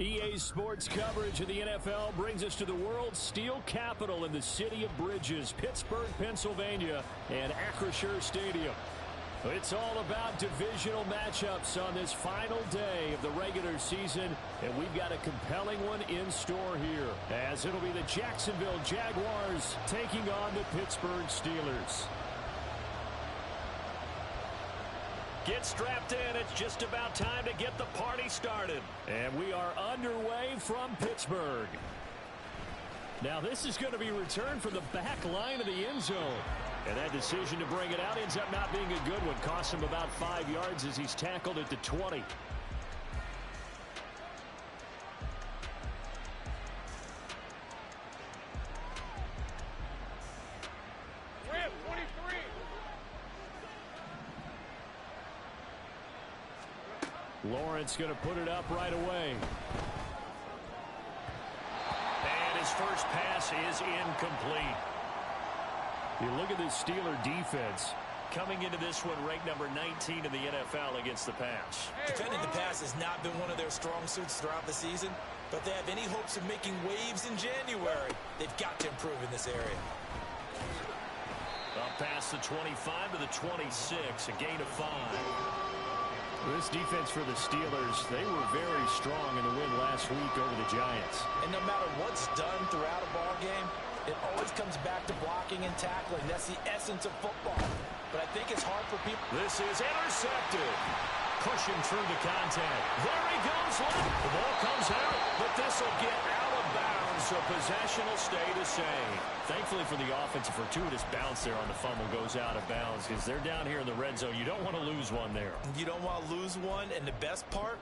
EA Sports coverage of the NFL brings us to the world's steel capital in the city of Bridges, Pittsburgh, Pennsylvania, and Acrisure Stadium. It's all about divisional matchups on this final day of the regular season, and we've got a compelling one in store here, as it'll be the Jacksonville Jaguars taking on the Pittsburgh Steelers. Get strapped in. It's just about time to get the party started. And we are underway from Pittsburgh. Now this is going to be returned from the back line of the end zone. And that decision to bring it out ends up not being a good one. Costs him about 5 yards as he's tackled at the 20. Lawrence going to put it up right away. And his first pass is incomplete. You look at this Steeler defense coming into this one ranked number 19 in the NFL against the pass. Defending the pass has not been one of their strong suits throughout the season, but they have any hopes of making waves in January. They've got to improve in this area. Up past the 25 to the 26, a gain of 5. This defense for the Steelers, they were very strong in the win last week over the Giants. And no matter what's done throughout a ball game, it always comes back to blocking and tackling. That's the essence of football. But I think it's hard for people. This is intercepted. Pushing through the contact. There he goes. The ball comes out, but this will get out of bounds, so possession will stay the same. Thankfully for the offense, a fortuitous bounce there on the fumble goes out of bounds because they're down here in the red zone. You don't want to lose one there. You don't want to lose one, and the best part,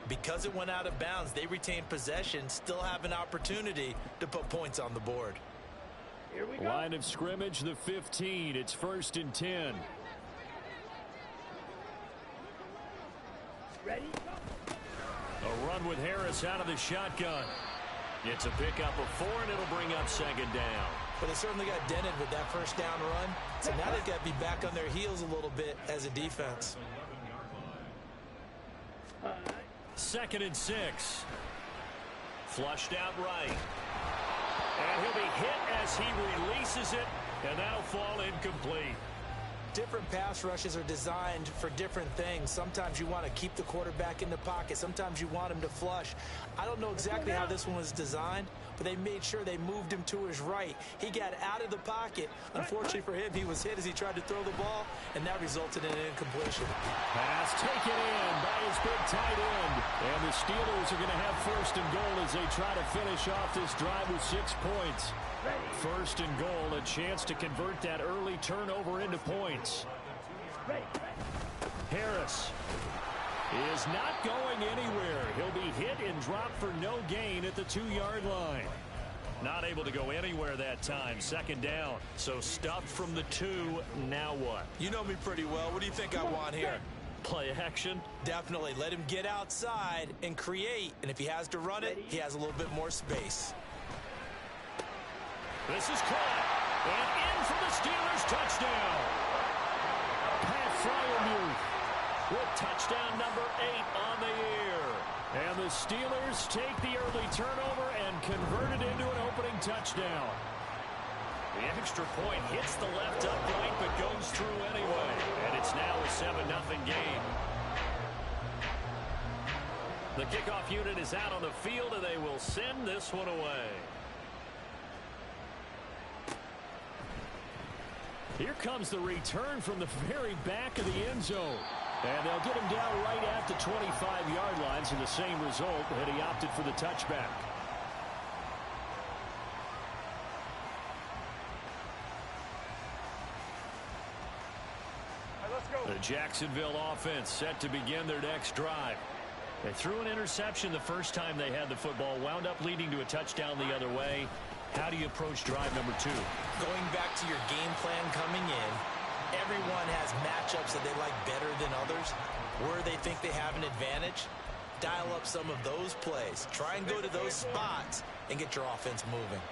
because it went out of bounds, they retain possession, still have an opportunity to put points on the board. Here we go. Line of scrimmage, the 15. It's 1st and 10. Ready? A run with Harris out of the shotgun. It's a pickup of 4, and it'll bring up 2nd down. But they certainly got dented with that first down run. So now they've got to be back on their heels a little bit as a defense. 2nd and 6. Flushed out right. And he'll be hit as he releases it, and that'll fall incomplete. Different pass rushes are designed for different things. Sometimes you want to keep the quarterback in the pocket. Sometimes you want him to flush. I don't know exactly how this one was designed, but they made sure they moved him to his right. He got out of the pocket. Unfortunately for him, he was hit as he tried to throw the ball, and that resulted in an incompletion. Pass taken in by his big tight end. And the Steelers are going to have 1st and goal as they try to finish off this drive with 6 points. 1st and goal, a chance to convert that early turnover into points. Harris is not going anywhere. He'll be hit and dropped for no gain at the 2-yard line. Not able to go anywhere that time. 2nd down. So stuffed from the 2. Now what? You know me pretty well. What do you think I want here? Play action? Definitely. Let him get outside and create. And if he has to run it, he has a little bit more space. This is caught. And in for the Steelers touchdown. Pat Fryermuth with touchdown number 8 on the year. And the Steelers take the early turnover and convert it into an opening touchdown. The extra point hits the left upright but goes through anyway. And it's now a 7-0 game. The kickoff unit is out on the field, and they will send this one away. Here comes the return from the very back of the end zone. And they'll get him down right at the 25-yard line, so the same result had he opted for the touchback. The Jacksonville offense set to begin their next drive. They threw an interception the first time they had the football, wound up leading to a touchdown the other way. How do you approach drive number 2? Going back to your game plan coming in, everyone has matchups that they like better than others. Where they think they have an advantage, dial up some of those plays. Try and go to those spots and get your offense moving.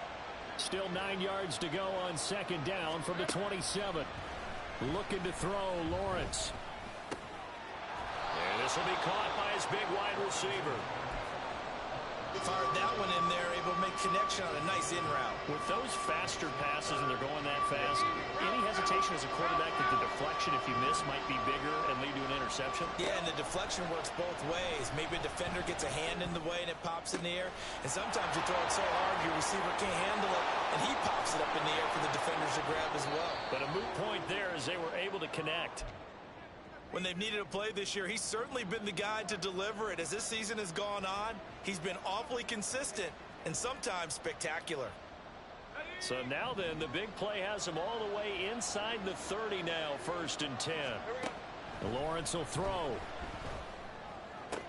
Still 9 yards to go on 2nd down from the 27. Looking to throw, Lawrence. And this will be caught by his big wide receiver. Fired that one in there, able to make connection on a nice in route. With those faster passes and they're going that fast, any hesitation as a quarterback that the deflection, if you miss, might be bigger and lead to an interception? Yeah, and the deflection works both ways. Maybe a defender gets a hand in the way and it pops in the air. And sometimes you throw it so hard your receiver can't handle it, and he pops it up in the air for the defenders to grab as well. But a moot point there as they were able to connect. When they've needed a play this year, he's certainly been the guy to deliver it. As this season has gone on, he's been awfully consistent and sometimes spectacular. So now then, the big play has him all the way inside the 30 now, 1st and 10. Lawrence will throw. Got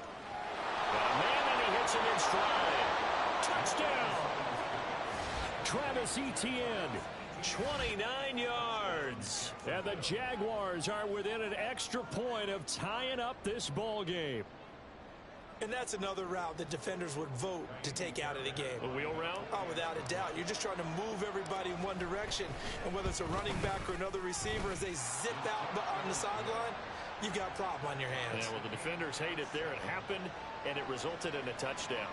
a man, and he hits him in stride. Touchdown! Travis Etienne, 29 yards. And the Jaguars are within an extra point of tying up this ball game. And that's another route that defenders would vote to take out of the game. A wheel route? Oh, without a doubt. You're just trying to move everybody in one direction. And whether it's a running back or another receiver, as they zip out on the sideline, you've got a problem on your hands. Yeah, well, the defenders hate it there. It happened, and it resulted in a touchdown.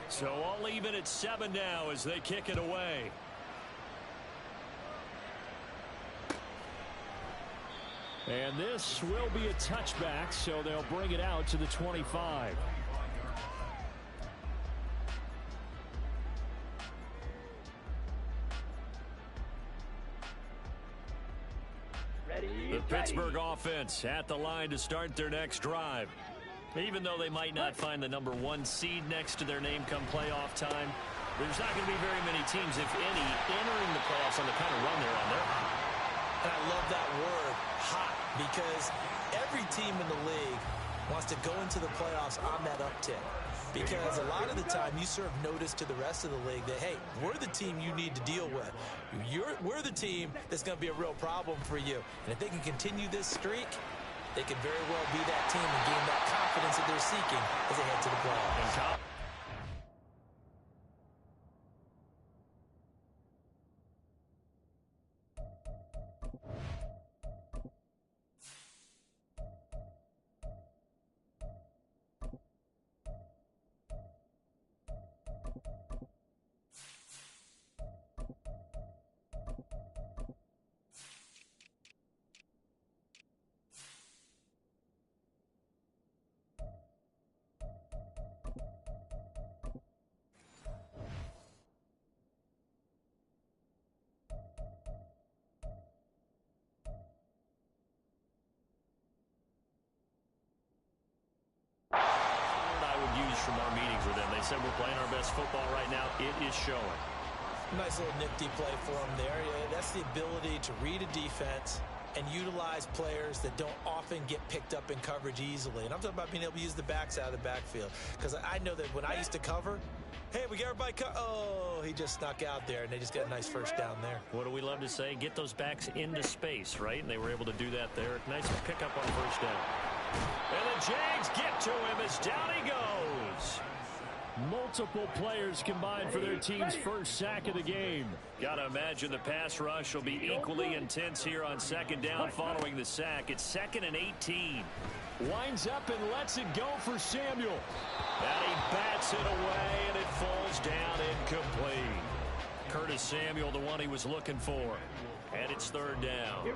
So all even at 7 now as they kick it away. And this will be a touchback, so they'll bring it out to the 25. The Pittsburgh offense at the line to start their next drive. Even though they might not find the number 1 seed next to their name come playoff time, there's not going to be very many teams, if any, entering the playoffs on the kind of run they're on. They're hot. And I love that word, hot, because every team in the league wants to go into the playoffs on that uptick. Because a lot of the time you serve notice to the rest of the league that, hey, we're the team you need to deal with. We're the team that's going to be a real problem for you. And if they can continue this streak, they could very well be that team and gain that confidence that they're seeking as they head to the playoffs. From our meetings with them, they said we're playing our best football right now. It is showing. Nice little nifty play for them there. Yeah, that's the ability to read a defense and utilize players that don't often get picked up in coverage easily. And I'm talking about being able to use the backs out of the backfield. Because I know that when I used to cover, hey, we got everybody oh, he just snuck out there, and they just got a nice first down there. What do we love to say? Get those backs into space, right? And they were able to do that there. Nice pickup on first down. And the Jags get to him as down he goes. Multiple players combined for their team's first sack of the game. Gotta imagine the pass rush will be equally intense here on 2nd down following the sack. It's 2nd and 18. Winds up and lets it go for Samuel. And he bats it away, and it falls down incomplete. Curtis Samuel, the one he was looking for. And it's 3rd down.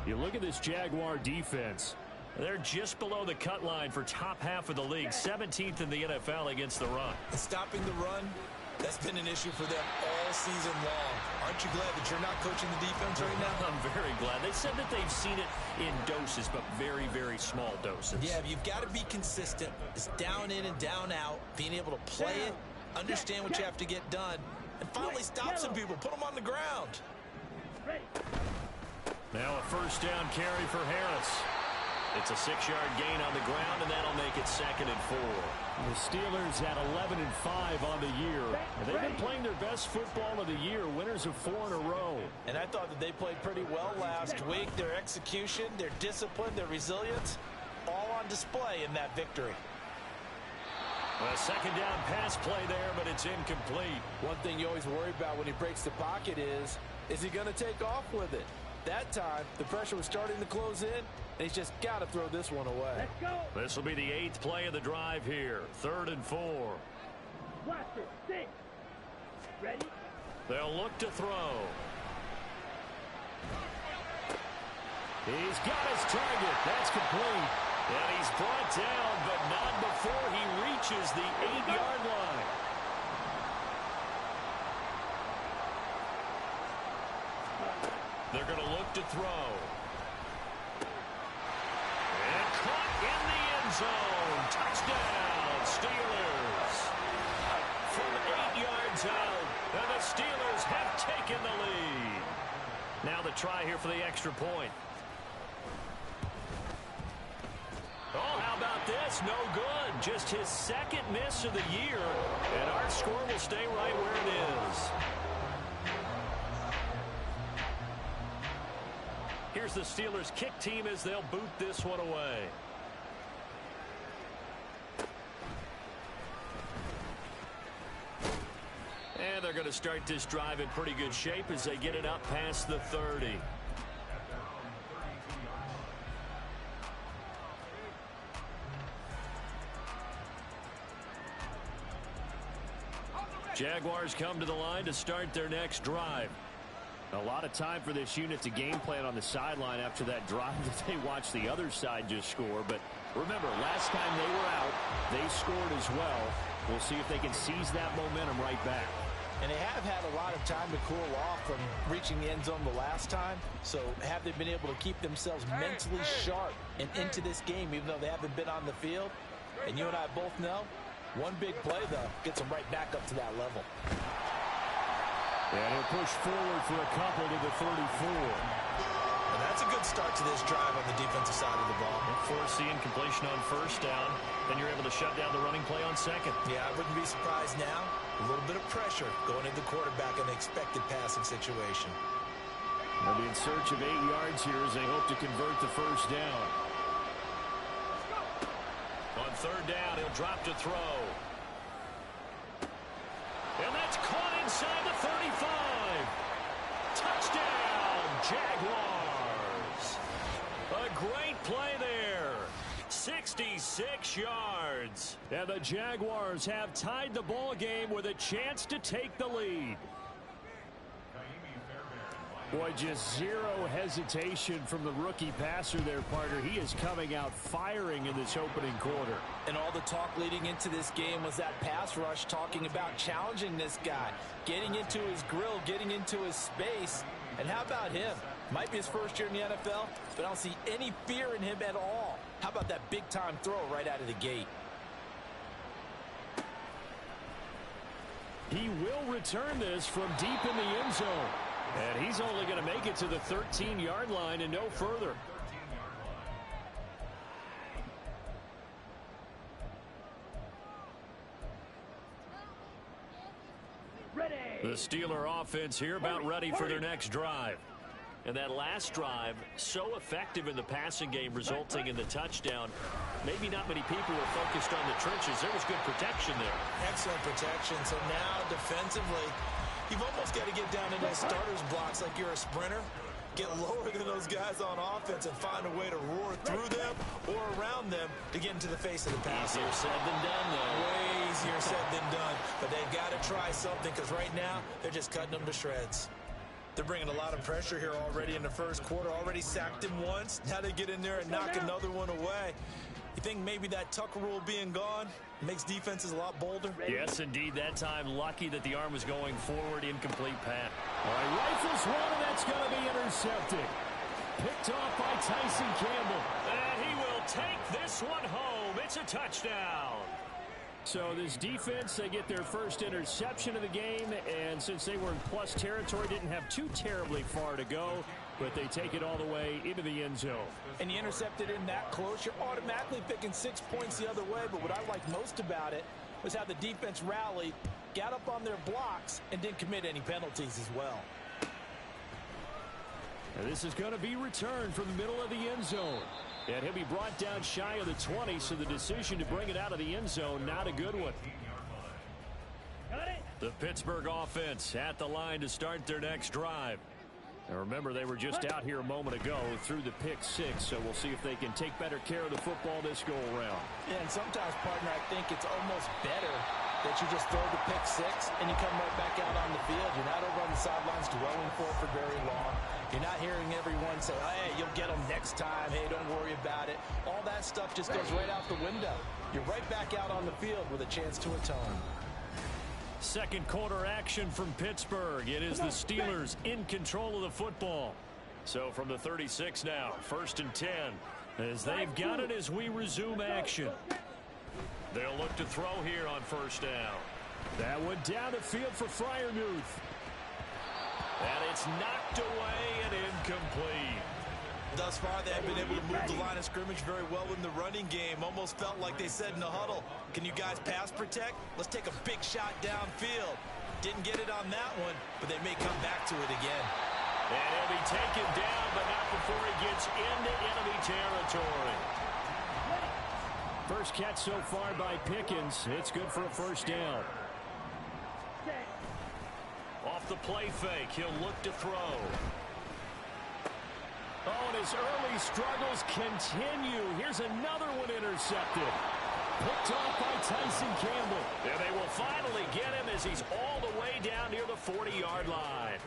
You look at this Jaguar defense. They're just below the cut line for top half of the league, 17th in the NFL against the run. And stopping the run, that's been an issue for them all season long. Aren't you glad that you're not coaching the defense right now? I'm very glad. They said that they've seen it in doses, but very, very small doses. Yeah, you've got to be consistent. It's down in and down out, being able to play it, understand what you have to get done, and finally stop some people, put them on the ground. Now a first down carry for Harris. It's a 6-yard gain on the ground, and that'll make it 2nd and 4. The Steelers at 11-5 on the year. And they've been playing their best football of the year, winners of 4 in a row. And I thought that they played pretty well last week. Their execution, their discipline, their resilience, all on display in that victory. A 2nd down pass play there, but it's incomplete. One thing you always worry about when he breaks the pocket is he going to take off with it? That time, the pressure was starting to close in, and he's just got to throw this one away. Let's go. This will be the 8th play of the drive here. 3rd and 4. Watch it. 6. Ready? They'll look to throw. He's got his target. That's complete. And he's brought down, but not before he reaches the 8-yard line. They're going to look to throw. And caught in the end zone. Touchdown, Steelers. From 8 yards out, and the Steelers have taken the lead. Now the try here for the extra point. Oh, how about this? No good. Just his 2nd miss of the year. And our score will stay right where it is. Here's the Steelers kick team as they'll boot this one away. And they're going to start this drive in pretty good shape as they get it up past the 30. Jaguars come to the line to start their next drive. A lot of time for this unit to game plan on the sideline after that drive that they watched the other side just score. But remember, last time they were out, they scored as well. We'll see if they can seize that momentum right back. And they have had a lot of time to cool off from reaching the end zone the last time. So have they been able to keep themselves mentally sharp and into this game, even though they haven't been on the field? And you and I both know, one big play, though, gets them right back up to that level. And he'll push forward for a couple to the 34. And that's a good start to this drive on the defensive side of the ball. Force the incompletion on 1st down. Then you're able to shut down the running play on 2nd. Yeah, I wouldn't be surprised now. A little bit of pressure going into the quarterback in an expected passing situation. They'll be in search of 8 yards here as they hope to convert the 1st down. On 3rd down, he'll drop to throw. And that's caught inside the 35. Touchdown, Jaguars. A great play there. 66 yards. And the Jaguars have tied the ball game with a chance to take the lead. Boy, just zero hesitation from the rookie passer there, partner. He is coming out firing in this opening quarter. And all the talk leading into this game was that pass rush, talking about challenging this guy, getting into his grill, getting into his space. And how about him? Might be his first year in the NFL, but I don't see any fear in him at all. How about that big-time throw right out of the gate? He will return this from deep in the end zone. And he's only going to make it to the 13-yard line and no further. Ready. The Steeler offense here about ready for their next drive. And that last drive, so effective in the passing game, resulting in the touchdown. Maybe not many people were focused on the trenches. There was good protection there. Excellent protection. So now defensively, you've almost got to get down in those starters blocks like you're a sprinter. Get lower than those guys on offense and find a way to roar through them or around them to get into the face of the pass. Easier said than done, though. Way easier said than done. But they've got to try something because right now they're just cutting them to shreds. They're bringing a lot of pressure here already in the first quarter. Already sacked him once. Now they get in there and knock another one away. You think maybe that Tucker rule being gone makes defenses a lot bolder? Yes, indeed. That time, lucky that the arm was going forward. Incomplete pass. All right, rifles one, and that's going to be intercepted. Picked off by Tyson Campbell. And he will take this one home. It's a touchdown. So this defense, they get their first interception of the game, and since they were in plus territory, didn't have too terribly far to go, but they take it all the way into the end zone. And you intercepted in that close, you're automatically picking 6 points the other way, but what I liked most about it was how the defense rallied, got up on their blocks, and didn't commit any penalties as well. And this is going to be returned from the middle of the end zone. And he'll be brought down shy of the 20, so the decision to bring it out of the end zone, not a good one. The Pittsburgh offense at the line to start their next drive. And remember, they were just out here a moment ago through the pick six, so we'll see if they can take better care of the football this go-around. Yeah, and sometimes, partner, I think it's almost better that you just throw the pick six and you come right back out on the field. You're not over on the sidelines dwelling for very long. You're not hearing everyone say, hey, you'll get them next time. Hey, don't worry about it. All that stuff just goes right out the window. You're right back out on the field with a chance to atone. Second quarter action from Pittsburgh. It is the Steelers in control of the football. So from the 36 now, 1st and 10, as they've got it as we resume action. They'll look to throw here on 1st down. That one down the field for Freiermuth. And it's knocked away and incomplete. Thus far, they have been able to move the line of scrimmage very well in the running game. Almost felt like they said in the huddle, can you guys pass protect? Let's take a big shot downfield. Didn't get it on that one, but they may come back to it again. And he'll be taken down, but not before he gets into enemy territory. First catch so far by Pickens. It's good for a 1st down. Off the play fake, he'll look to throw. Oh, and his early struggles continue. Here's another one intercepted. Picked off by Tyson Campbell. And they will finally get him as he's all the way down near the 40-yard line.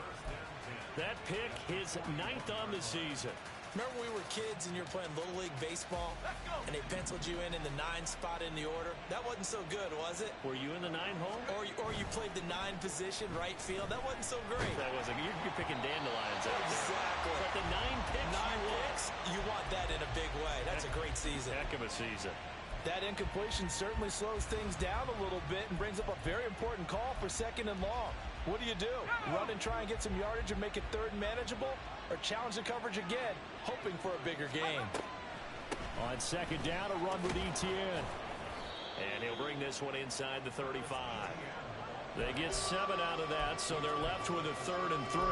That pick, his 9th on the season. Remember when we were kids and you were playing Little League Baseball and they penciled you in the 9 spot in the order? That wasn't so good, was it? Were you in the 9 hole? Or you played the 9 position, right field? That wasn't so great. That wasn't. You're picking dandelions out there. Exactly. But the 9 picks, 9 picks, you want that in a big way. That's a great season. Heck of a season. That incompletion certainly slows things down a little bit and brings up a very important call for 2nd and long. What do? Run and try and get some yardage and make it 3rd and manageable? Or challenge the coverage again, hoping for a bigger gain? On 2nd down, a run with Etienne. And he'll bring this one inside the 35. They get 7 out of that, so they're left with a 3rd and 3.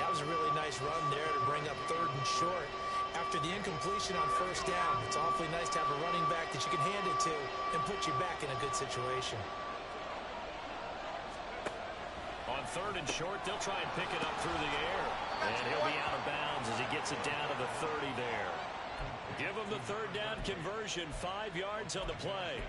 That was a really nice run there to bring up 3rd and short. After the incompletion on 1st down, it's awfully nice to have a running back that you can hand it to and put you back in a good situation. On 3rd and short, they'll try and pick it up through the air. And he'll be out of bounds as he gets it down to the 30 there. Give him the 3rd down conversion, 5 yards on the play.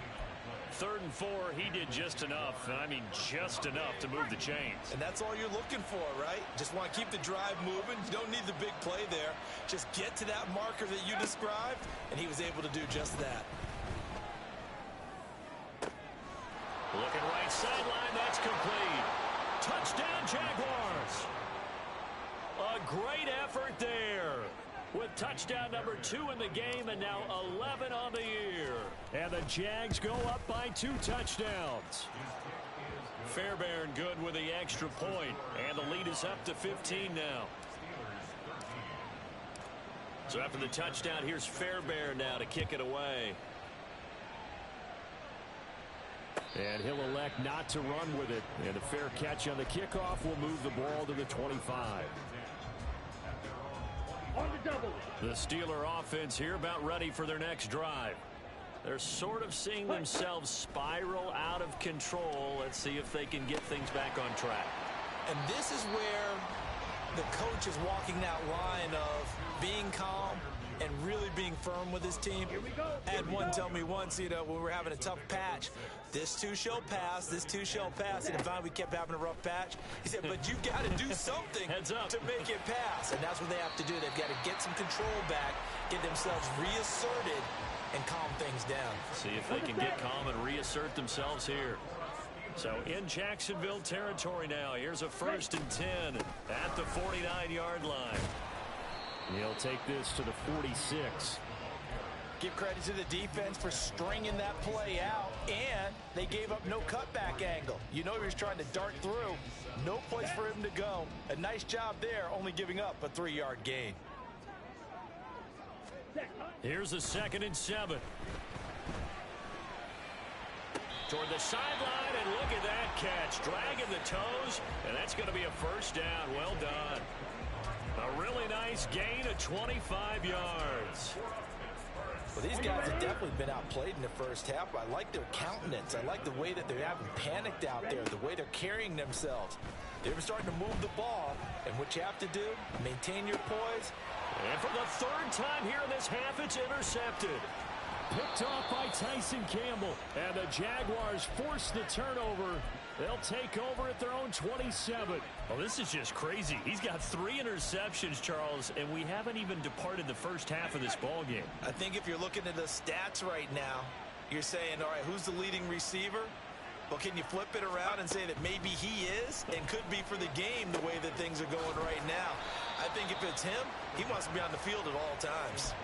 3rd and 4, he did just enough, and I mean just enough to move the chains. And that's all you're looking for, right? Just want to keep the drive moving. You don't need the big play there. Just get to that marker that you described, and he was able to do just that. Looking right sideline, that's complete. Touchdown, Jaguars. A great effort there. With touchdown number 2 in the game and now 11 on the year. And the Jags go up by 2 touchdowns. Fairbairn good with the extra point. And the lead is up to 15 now. So after the touchdown, here's Fairbairn now to kick it away. And he'll elect not to run with it. And a fair catch on the kickoff will move the ball to the 25. On the double. The Steeler offense here about ready for their next drive. They're sort of seeing themselves spiral out of control. Let's see if they can get things back on track. And this is where the coach is walking that line of being calm and really being firm with his team. Here we go. I had one tell me once, when we were having a tough patch, this too shall pass, this too shall pass. And finally we kept having a rough patch. He said, but you got to do something Heads up. to make it pass. And that's what they have to do. They've got to get some control back, get themselves reasserted, and calm things down. See if they can get calm and reassert themselves here. So in Jacksonville territory now. Here's a 1st and 10 at the 49-yard line. He'll take this to the 46. Give credit to the defense for stringing that play out, and they gave up no cutback angle. You know he was trying to dart through. No place for him to go. A nice job there, only giving up a 3-yard gain. Here's a 2nd and 7. Toward the sideline, and look at that catch. Dragging the toes, and that's going to be a 1st down. Well done. A really nice gain of 25 yards. Well, these guys have definitely been outplayed in the first half. I like their countenance. I like the way that they haven't panicked out there, the way they're carrying themselves. They're starting to move the ball, and what you have to do, maintain your poise. And for the third time here in this half, it's intercepted. Picked off by Tyson Campbell, and the Jaguars force the turnover. They'll take over at their own 27. Well, this is just crazy. He's got 3 interceptions, Charles, and we haven't even departed the first half of this ball game. I think if you're looking at the stats right now, you're saying, all right, who's the leading receiver? Well, can you flip it around and say that maybe he is and could be for the game the way that things are going right now? I think if it's him, he wants to be on the field at all times.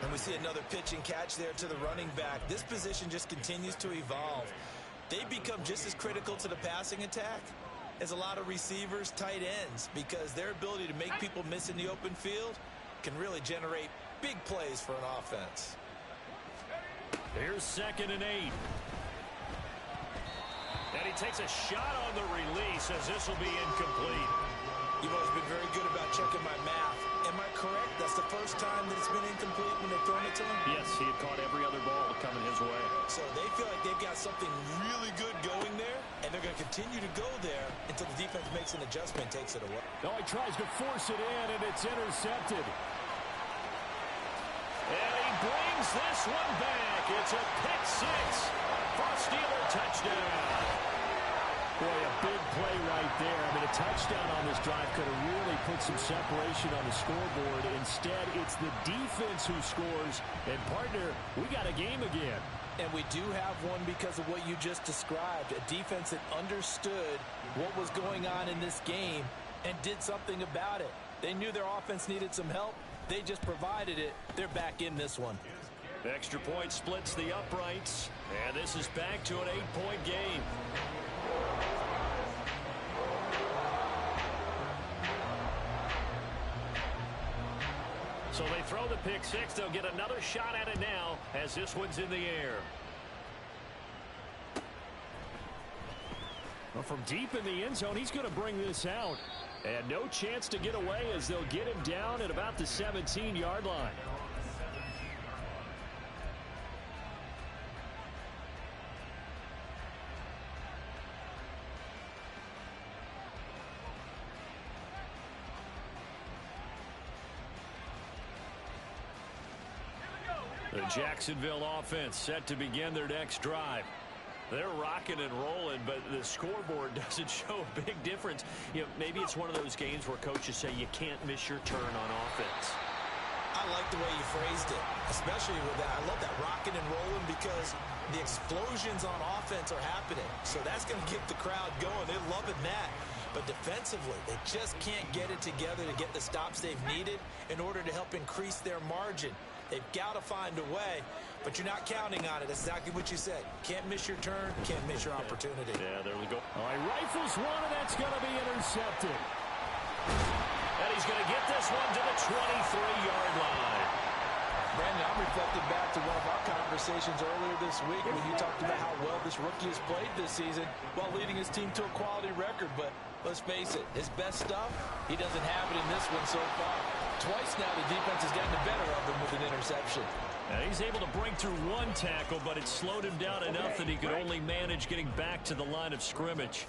And we see another pitch and catch there to the running back. This position just continues to evolve. They become just as critical to the passing attack as a lot of receivers, tight ends, because their ability to make people miss in the open field can really generate big plays for an offense. Here's 2nd and 8. And he takes a shot on the release as this will be incomplete. You've always been very good about checking my math. Am I correct? That's the first time that it's been incomplete when they've thrown it to him? Yes, he had caught every other ball coming his way. So they feel like they've got something really good going there, and they're going to continue to go there until the defense makes an adjustment, takes it away. No, he tries to force it in, and it's intercepted. And he brings this one back. It's a pick 6 for a Steeler touchdown. Boy, a big play right there. I mean, a touchdown on this drive could have really put some separation on the scoreboard. Instead, it's the defense who scores. And, partner, we got a game again. And we do have one because of what you just described. A defense that understood what was going on in this game and did something about it. They knew their offense needed some help. They just provided it. They're back in this one. Extra point splits the uprights. And this is back to an 8-point game. So they throw the pick 6. They'll get another shot at it now as this one's in the air. Well, from deep in the end zone, he's going to bring this out. And no chance to get away as they'll get him down at about the 17-yard line. The Jacksonville offense set to begin their next drive. They're rocking and rolling, but the scoreboard doesn't show a big difference. You know, maybe it's one of those games where coaches say you can't miss your turn on offense. I like the way you phrased it, especially with that. I love that rocking and rolling because the explosions on offense are happening. So that's going to get the crowd going. They're loving that. But defensively, they just can't get it together to get the stops they've needed in order to help increase their margin. They've got to find a way, but you're not counting on it. That's exactly what you said. Can't miss your turn, can't miss your opportunity. Yeah, there we go. All right, rifles one, and that's going to be intercepted. And he's going to get this one to the 23-yard line. Brandon, I'm reflecting back to one of our conversations earlier this week when you talked about how well this rookie has played this season while leading his team to a quality record. But let's face it, his best stuff, he doesn't have it in this one so far. Twice now the defense has gotten the better of him with an interception. Now he's able to break through one tackle, but it slowed him down enough that he could only manage getting back to the line of scrimmage.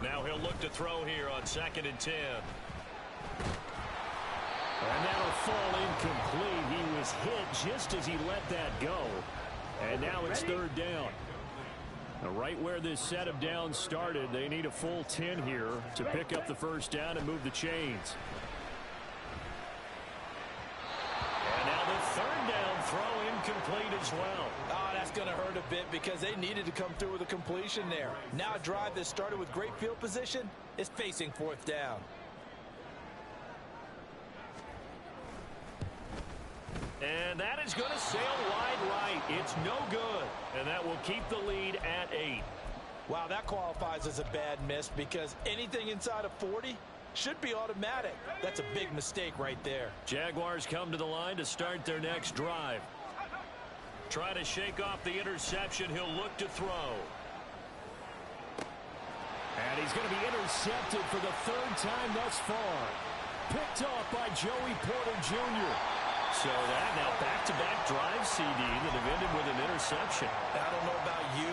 Now he'll look to throw here on 2nd and 10. And that'll fall incomplete. He was hit just as he let that go. And now it's 3rd down. Now right where this set of downs started, they need a full 10 here to pick up the first down and move the chains. And now the 3rd down throw incomplete as well. Oh, that's going to hurt a bit because they needed to come through with a completion there. Now a drive that started with great field position is facing 4th down. And that is going to sail wide right. It's no good. And that will keep the lead at 8. Wow, that qualifies as a bad miss because anything inside of 40 should be automatic. That's a big mistake right there. Jaguars come to the line to start their next drive. Try to shake off the interception. He'll look to throw. And he's going to be intercepted for the third time thus far. Picked off by Joey Porter Jr. So that now back-to-back drive CD that have ended with an interception. I don't know about you,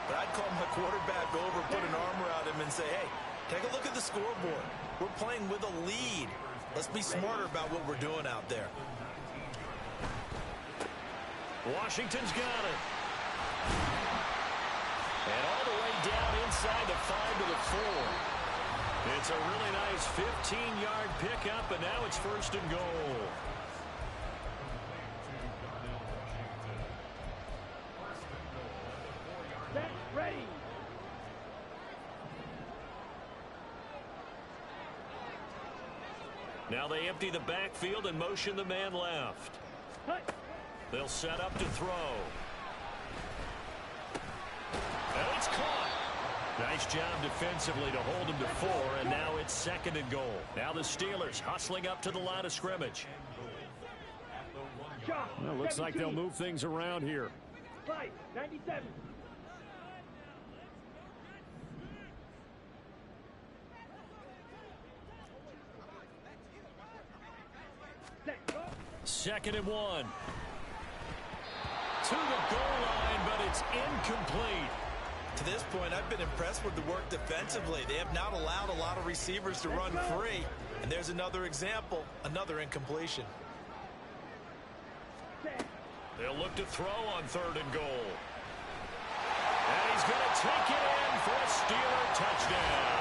but I'd call my quarterback over, put an arm around him, and say, hey, take a look at the scoreboard. We're playing with a lead. Let's be smarter about what we're doing out there. Washington's got it. And all the way down inside the 5 to the 4. It's a really nice 15-yard pickup, and now it's 1st and goal. Set, ready. Now they empty the backfield and motion the man left. Cut. They'll set up to throw. And it's caught. Nice job defensively to hold him to 4, and now it's 2nd and goal. Now the Steelers hustling up to the line of scrimmage. Shot. Well, looks like they'll move things around here. 97. Set, go. 2nd and 1. To the goal line, but it's incomplete. To this point, I've been impressed with the work defensively. They have not allowed a lot of receivers to run free. And there's another example, another incompletion. Set. They'll look to throw on 3rd and goal. And he's going to take it in for a Steeler touchdown.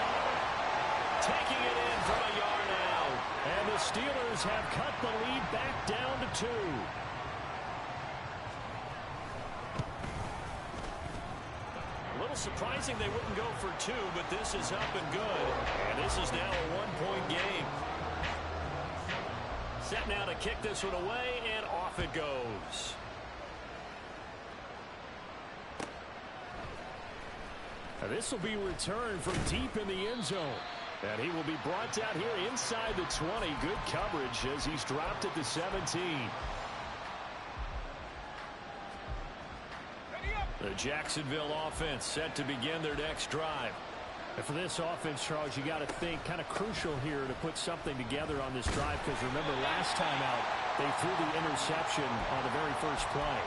Taking it in from a yard out. And the Steelers have cut the lead back down to 2. A little surprising they wouldn't go for 2, but this is up and good. And this is now a 1-point game. Set now to kick this one away, and off it goes. Now this will be returned from deep in the end zone. And he will be brought down here inside the 20. Good coverage as he's dropped at the 17. The Jacksonville offense set to begin their next drive. And for this offense, Charles, you got to think kind of crucial here to put something together on this drive, because remember last time out they threw the interception on the very first play.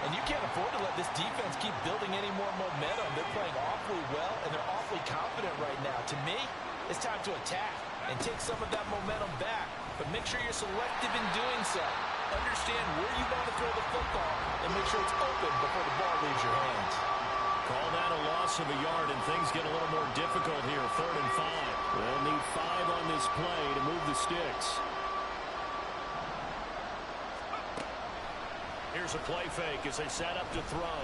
And you can't afford to let this defense keep building any more momentum. They're playing awfully well, and they're awfully confident right now. To me, it's time to attack and take some of that momentum back. But make sure you're selective in doing so. Understand where you want to throw the football and make sure it's open before the ball leaves your hands. Call that a loss of a yard, and things get a little more difficult here. 3rd and 5. They'll need 5 on this play to move the sticks. Here's a play fake as they set up to throw.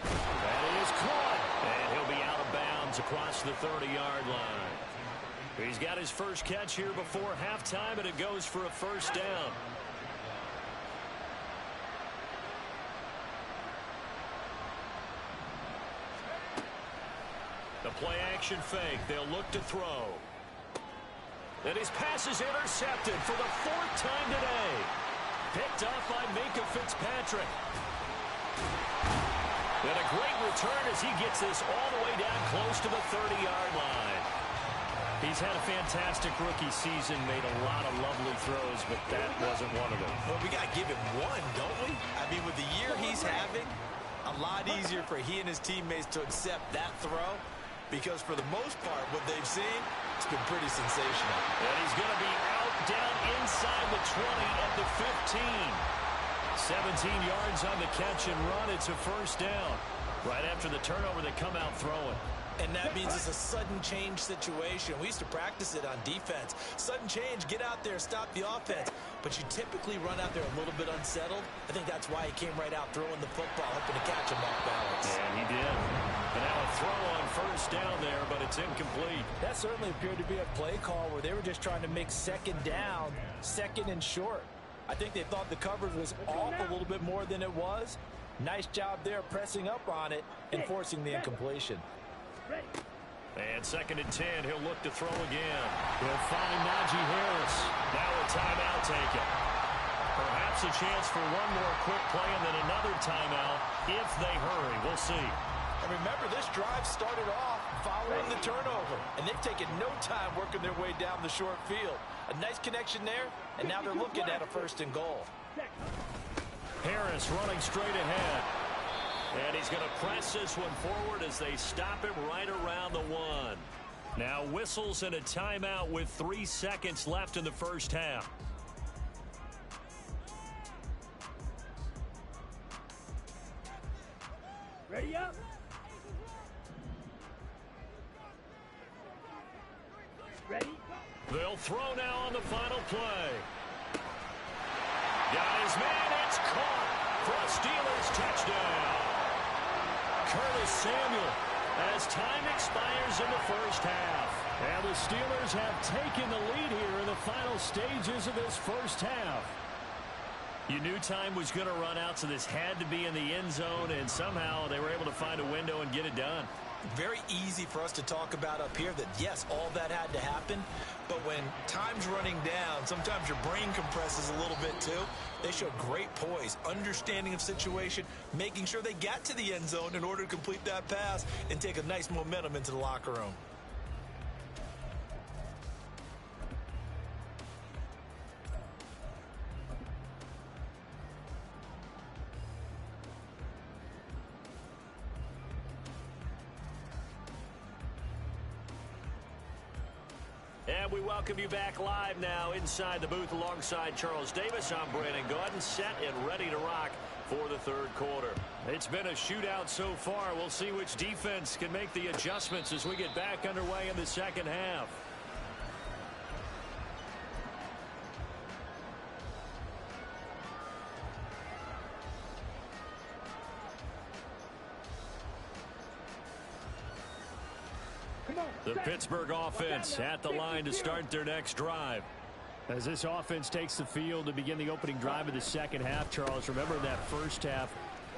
That is caught. And he'll be out of bounds across the 30-yard line. He's got his first catch here before halftime, and it goes for a 1st down. The play-action fake. They'll look to throw. And his pass is intercepted for the 4th time today. Picked off by Minkah Fitzpatrick. And a great return as he gets this all the way down close to the 30-yard line. He's had a fantastic rookie season, made a lot of lovely throws, but that wasn't one of them. Well, we got to give him one, don't we? I mean, with the year he's having, a lot easier for he and his teammates to accept that throw, because for the most part, what they've seen, it's been pretty sensational. And he's going to be out down inside the 20 at the 15. 17 yards on the catch and run. It's a 1st down. Right after the turnover, they come out throwing. And that means it's a sudden change situation. We used to practice it on defense. Sudden change, get out there, stop the offense. But you typically run out there a little bit unsettled. I think that's why he came right out throwing the football, hoping to catch him off balance. And he did. And now a throw on 1st down there, but it's incomplete. That certainly appeared to be a play call where they were just trying to make 2nd down, 2nd and short. I think they thought the coverage was off a little bit more than it was. Nice job there pressing up on it and forcing the incompletion. Ready. And 2nd and 10, he'll look to throw again. They'll find Najee Harris. Now a timeout taken. Perhaps a chance for one more quick play and then another timeout if they hurry. We'll see. And remember, this drive started off following the turnover. And they've taken no time working their way down the short field. A nice connection there, and now they're looking at a 1st and goal. Harris running straight ahead. And he's going to press this one forward as they stop him right around the 1. Now whistles and a timeout with 3 seconds left in the first half. Ready up. Ready. They'll throw now on the final play. Got his man. It's caught for a Steelers touchdown. Curtis Samuel as time expires in the first half. And the Steelers have taken the lead here in the final stages of this first half. You knew time was going to run out, so this had to be in the end zone, and somehow they were able to find a window and get it done. Very easy for us to talk about up here that, yes, all that had to happen. But when time's running down, sometimes your brain compresses a little bit too. They showed great poise, understanding of situation, making sure they got to the end zone in order to complete that pass and take a nice momentum into the locker room. And we welcome you back live now inside the booth alongside Charles Davis. I'm Brandon Gaudin, set and ready to rock for the 3rd quarter. It's been a shootout so far. We'll see which defense can make the adjustments as we get back underway in the second half. The Pittsburgh offense at the line to start their next drive. As this offense takes the field to begin the opening drive of the second half, Charles, remember that first half,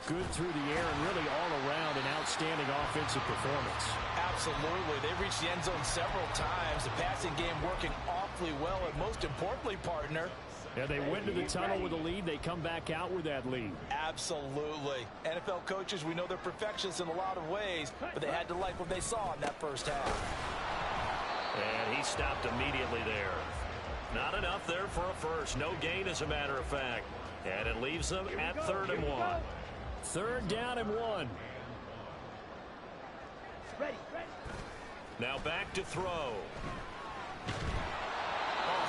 good through the air and really all around an outstanding offensive performance. Absolutely. They reached the end zone several times. The passing game working awfully well, and most importantly, partner, yeah, they went to the tunnel with a lead. They come back out with that lead. Absolutely. NFL coaches, we know they're perfectionists in a lot of ways, but they had to like what they saw in that first half. And he stopped immediately there. Not enough there for a first. No gain, as a matter of fact. And it leaves them at 3rd and 1. 3rd down and 1. Ready. Now back to throw.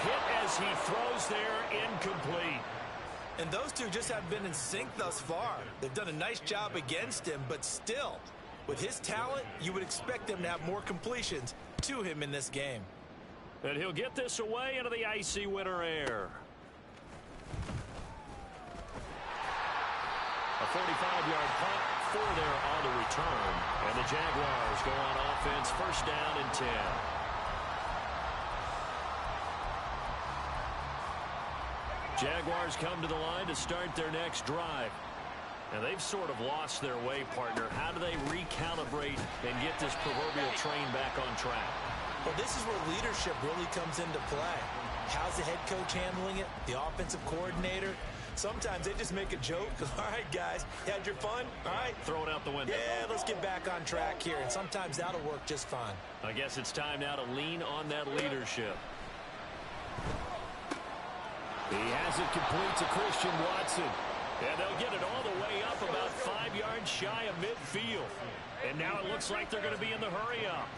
Hit as he throws there, incomplete. And those two just haven't been in sync thus far. They've done a nice job against him, but still, with his talent, you would expect them to have more completions to him in this game. And he'll get this away into the icy winter air. A 45-yard punt for there on the return. And the Jaguars go on offense, 1st down and 10. Jaguars come to the line to start their next drive. And they've sort of lost their way, partner. How do they recalibrate and get this proverbial train back on track? Well, this is where leadership really comes into play. How's the head coach handling it? The offensive coordinator? Sometimes they just make a joke. All right, guys, you had your fun? All right. Throw it out the window. Yeah, let's get back on track here. And sometimes that'll work just fine. I guess it's time now to lean on that leadership. He has it complete to Christian Watson. And they'll get it all the way up about 5 yards shy of midfield. And now it looks like they're going to be in the hurry up.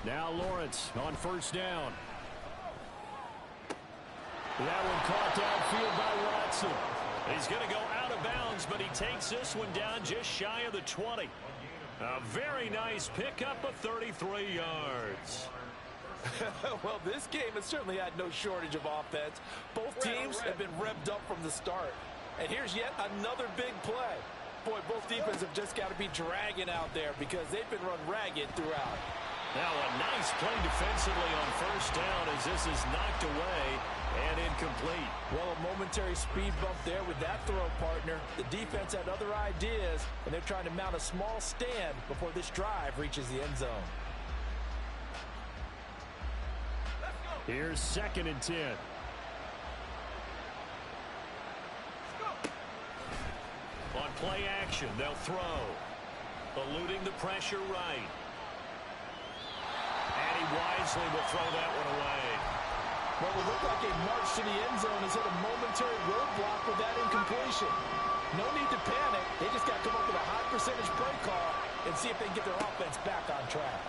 Now Lawrence on 1st down. That one caught downfield by Watson. He's going to go out of bounds, but he takes this one down just shy of the 20. A very nice pickup of 33 yards. Well, this game has certainly had no shortage of offense. Both teams have been revved up from the start. And here's yet another big play. Boy, both defenses have just got to be dragging out there because they've been run ragged throughout. Now a nice play defensively on 1st down as this is knocked away and incomplete. Well, a momentary speed bump there with that throw, partner. The defense had other ideas, and they're trying to mount a small stand before this drive reaches the end zone. Here's 2nd and 10. play action. They'll throw. Eluding the pressure right. And he wisely will throw that one away. Well, it looked like a march to the end zone has hit a momentary roadblock with that incompletion. No need to panic. They just got to come up with a high percentage play call and see if they can get their offense back on track.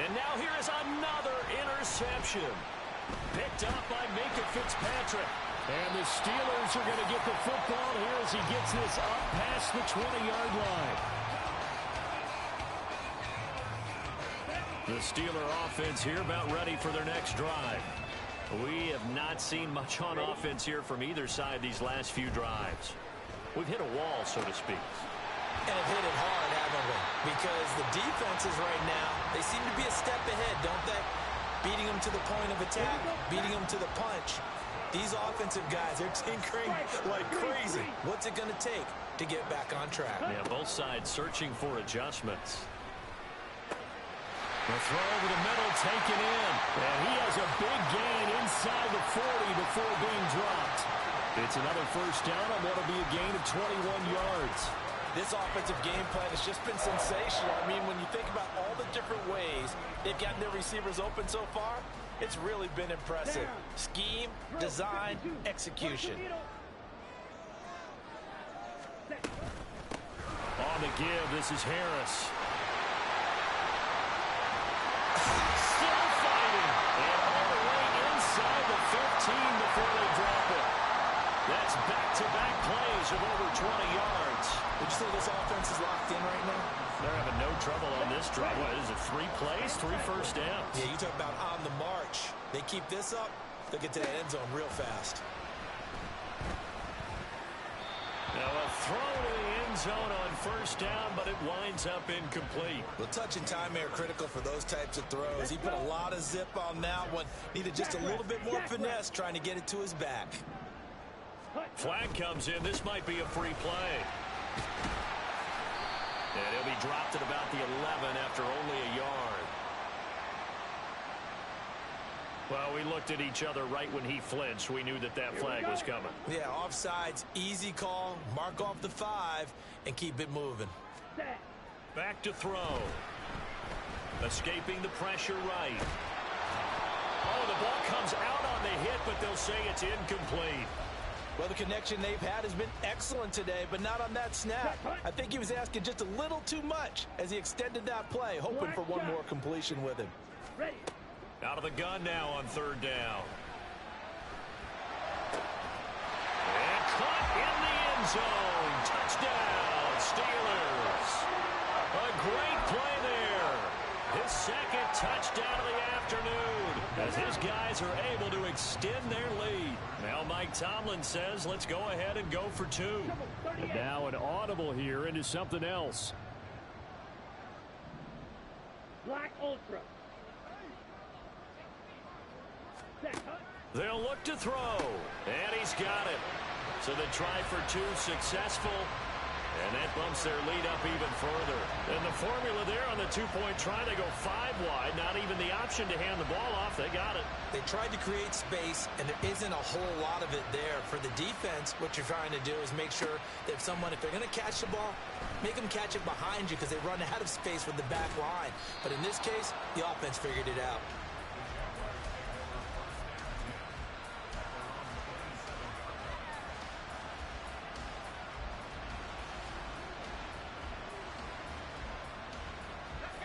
And now here is another interception. Picked up by Minka Fitzpatrick. And the Steelers are going to get the football here as he gets this up past the 20-yard line. The Steeler offense here about ready for their next drive. We have not seen much on offense here from either side these last few drives. We've hit a wall, so to speak. And have hit it hard, haven't we? Because the defenses right now, they seem to be a step ahead, don't they? Beating them to the point of attack, beating them to the punch. These offensive guys, they're tinkering like crazy. What's it going to take to get back on track? Yeah, both sides searching for adjustments. The throw over the middle taken in. And he has a big gain inside the 40 before being dropped. It's another first down on what will be a gain of 21 yards. This offensive game plan has just been sensational. I mean, when you think about all the different ways they've gotten their receivers open so far, it's really been impressive. Scheme, design, execution. On the give, this is Harris. Still fighting. And all the way inside the 15 before they drop it. That's back-to-back plays of over 20 yards. Would you say this offense is locked in right now? They're having no trouble on this drive. What is it, 3 plays, 3 first downs? Yeah, you talk about on the march. They keep this up, they'll get to that end zone real fast. Now a throw to the end zone on first down, but it winds up incomplete. Well, touch and time are critical for those types of throws. He put a lot of zip on that one. Needed just a little bit more finesse trying to get it to his back. Flag comes in. This might be a free play. And he'll be dropped at about the 11 after only a yard. Well, we looked at each other right when he flinched. We knew that that flag was coming. Yeah, offsides, easy call. Mark off the 5 and keep it moving. Back to throw. Escaping the pressure right. Oh, the ball comes out on the hit, but they'll say it's incomplete. Well, the connection they've had has been excellent today, but not on that snap. I think he was asking just a little too much as he extended that play, hoping for one more completion with him. Out of the gun now on third down. And caught in the end zone. Touchdown, Steelers. A great play there. His second touchdown of the afternoon as his guys are able to extend their lead. Now Mike Tomlin says, let's go ahead and go for 2. And now an audible here into something else. Black Ultra. They'll look to throw. And he's got it. So they try for 2, successful. And that bumps their lead up even further. And the formula there on the 2-point try, they go 5 wide. Not even the option to hand the ball off. They got it. They tried to create space, and there isn't a whole lot of it there. For the defense, what you're trying to do is make sure that if they're going to catch the ball, make them catch it behind you because they run out of space with the back line. But in this case, the offense figured it out.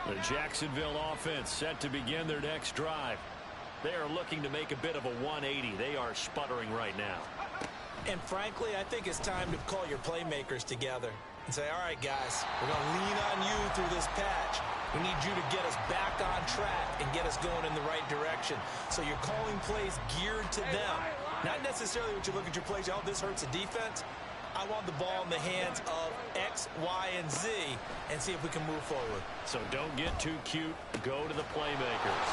The Jacksonville offense set to begin their next drive. They are looking to make a bit of a 180. They are sputtering right now. And frankly, I think it's time to call your playmakers together and say, all right, guys, we're going to lean on you through this patch. We need you to get us back on track and get us going in the right direction. So you're calling plays geared to them. Not necessarily what you look at your plays, oh, this hurts the defense. I want the ball in the hands of X, Y, and Z and see if we can move forward. So don't get too cute. Go to the playmakers.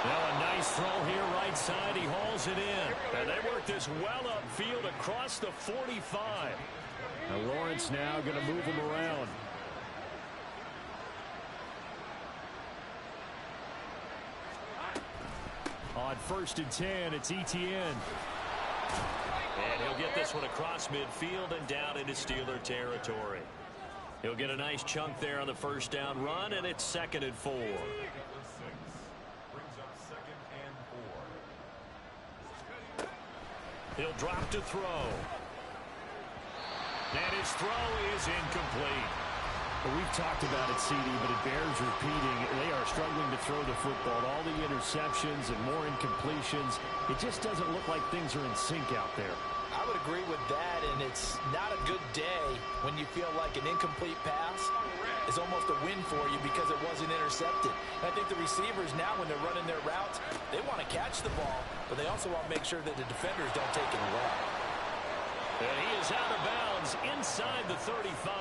Now a nice throw here right side. He hauls it in. And they work this well upfield across the 45. Now Lawrence now going to move him around. On 1st and 10, it's ETN. And he'll get this one across midfield and down into Steeler territory. He'll get a nice chunk there on the first down run, and it's 2nd and 4. He'll drop to throw. And his throw is incomplete. Well, we've talked about it, CD, but it bears repeating. They are struggling to throw the football. All the interceptions and more incompletions. It just doesn't look like things are in sync out there. I would agree with that, and it's not a good day when you feel like an incomplete pass is almost a win for you because it wasn't intercepted. And I think the receivers now, when they're running their routes, they want to catch the ball, but they also want to make sure that the defenders don't take it away. And he is out of bounds inside the 35.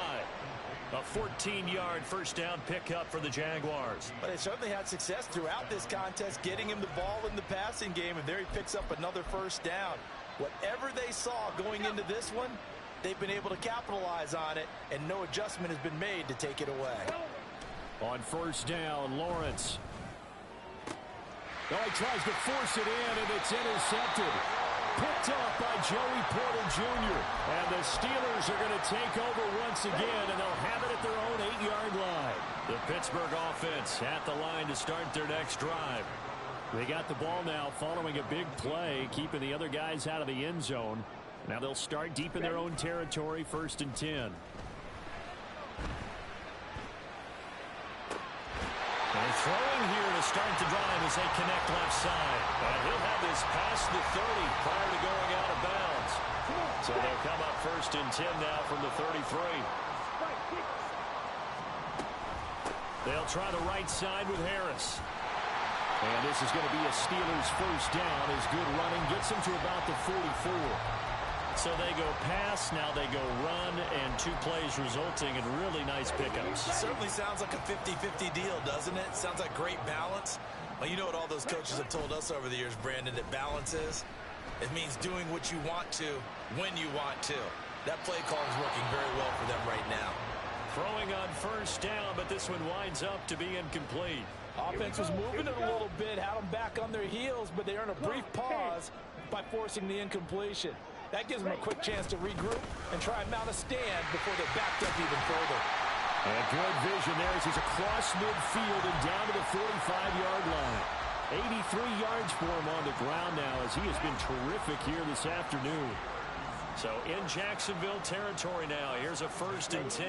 A 14-yard first down pickup for the Jaguars. But they certainly had success throughout this contest, getting him the ball in the passing game, and there he picks up another first down. Whatever they saw going into this one, they've been able to capitalize on it, and no adjustment has been made to take it away. On first down, Lawrence. Oh, he tries to force it in, and it's intercepted. Picked off by Joey Porter Jr. And the Steelers are going to take over once again, and they'll have it at their own 8-yard line. The Pittsburgh offense at the line to start their next drive. They got the ball now following a big play, keeping the other guys out of the end zone. Now they'll start deep in their own territory, 1st and 10. They're throwing here to start the drive as they connect left side. And he'll have this past the 30 prior to going out of bounds. So they'll come up 1st and 10 now from the 33. They'll try the right side with Harris. And this is going to be a Steelers first down as good running gets them to about the 44. So they go pass, now they go run, and 2 plays resulting in really nice pickups. It certainly sounds like a 50-50 deal, doesn't it? Sounds like great balance. Well, you know what all those coaches have told us over the years, Brandon, that balance is? It means doing what you want to when you want to. That play call is working very well for them right now. Throwing on first down, but this one winds up to be incomplete. Offense was moving it a little bit, had them back on their heels, but they earn a brief pause by forcing the incompletion. That gives them a quick chance to regroup and try and mount a stand before they're backed up even further. And good vision there as he's across midfield and down to the 45-yard line. 83 yards for him on the ground now as he has been terrific here this afternoon. So in Jacksonville territory now, here's a 1st and 10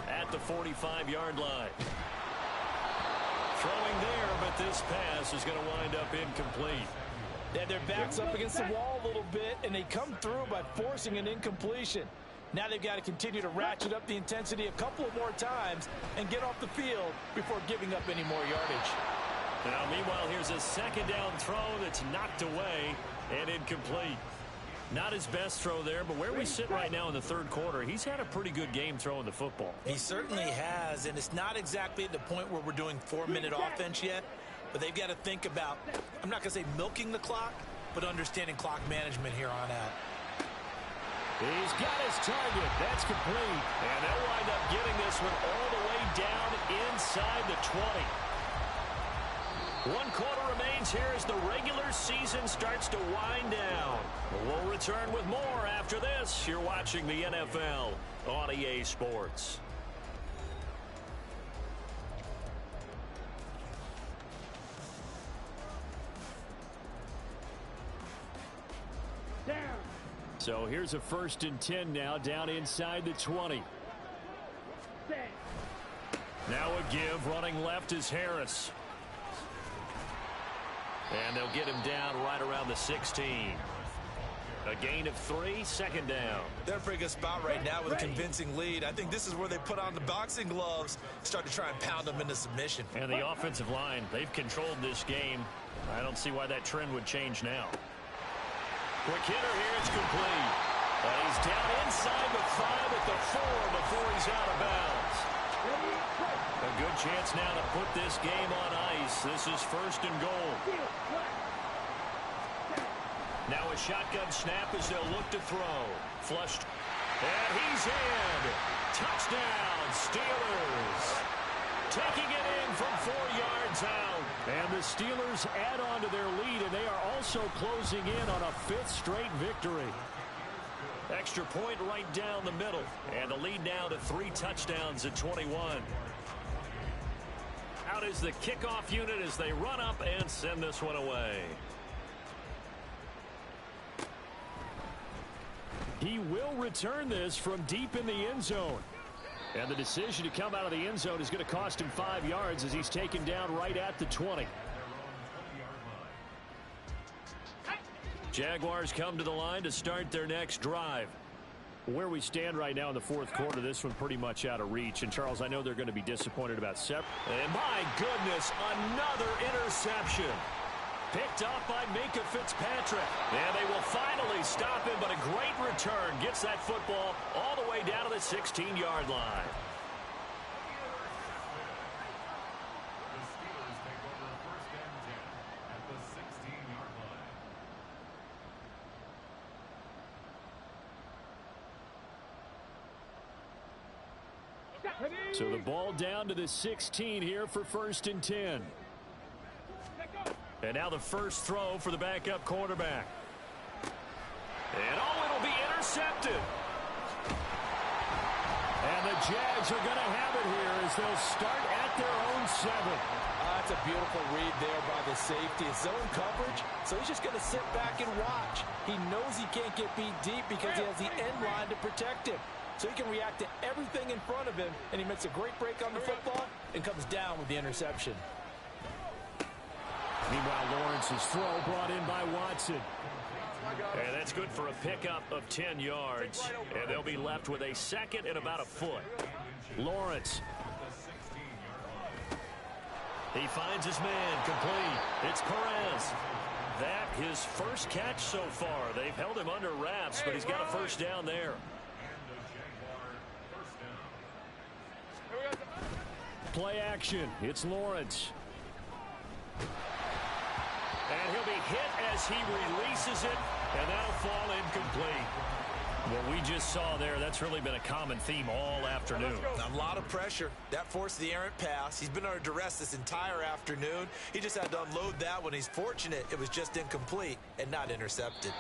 at the 45-yard line. Throwing there, but this pass is going to wind up incomplete. They had their backs up against the wall a little bit, and they come through by forcing an incompletion. Now they've got to continue to ratchet up the intensity a couple of more times and get off the field before giving up any more yardage. Now, meanwhile, here's a 2nd down throw that's knocked away and incomplete. Not his best throw there, but where we sit right now in the 3rd quarter, he's had a pretty good game throwing the football. He certainly has, and it's not exactly at the point where we're doing 4-minute offense yet, but they've got to think about, I'm not going to say milking the clock, but understanding clock management here on out. He's got his target. That's complete. And they'll wind up getting this one all the way down inside the 20. 1 quarter remains here as the regular season starts to wind down. We'll return with more after this. You're watching the NFL on EA Sports. So here's a 1st and 10 now down inside the 20. Now a give. Running left is Harris. And they'll get him down right around the 16. A gain of 3, 2nd down. They're in a pretty good spot right now with a convincing lead. I think this is where they put on the boxing gloves, start to try and pound them into submission. And the offensive line, they've controlled this game. I don't see why that trend would change now. Quick hitter here, it's complete. And he's down inside the 5 at the 4 before he's out of bounds. A good chance now to put this game on ice. This is 1st and goal. Now a shotgun snap as they'll look to throw. Flushed. And he's in. Touchdown, Steelers. Taking it in from 4 yards out. And the Steelers add on to their lead, and they are also closing in on a 5th straight victory. Extra point right down the middle. And the lead now to 3 touchdowns at 21. Out is the kickoff unit as they run up and send this one away. He will return this from deep in the end zone. And the decision to come out of the end zone is going to cost him 5 yards as he's taken down right at the 20. Jaguars come to the line to start their next drive. Where we stand right now in the fourth quarter, this one pretty much out of reach. And, Charles, I know they're going to be disappointed about several. And, my goodness, another interception. Picked up by Minka Fitzpatrick. And they will finally stop him, but a great return. Gets that football all the way down to the 16-yard line. So the ball down to the 16 here for 1st and 10. And now the first throw for the backup quarterback. And it'll be intercepted. And the Jags are going to have it here as they'll start at their own 7. That's a beautiful read there by the safety. It's zone coverage, so he's just going to sit back and watch. He knows he can't get beat deep because he has the end line to protect him. So he can react to everything in front of him, and he makes a great break on the football and comes down with the interception. Meanwhile, Lawrence's throw brought in by Watson. And that's good for a pickup of 10 yards. And they'll be left with a second and about a foot. Lawrence. He finds his man complete. It's Perez. That his first catch so far. They've held him under wraps, but he's got a first down there. Play action. It's Lawrence. And he'll be hit as he releases it, and that'll fall incomplete. What we just saw there, that's really been a common theme all afternoon. A lot of pressure. That forced the errant pass. He's been under duress this entire afternoon. He just had to unload that one. He's fortunate it was just incomplete and not intercepted.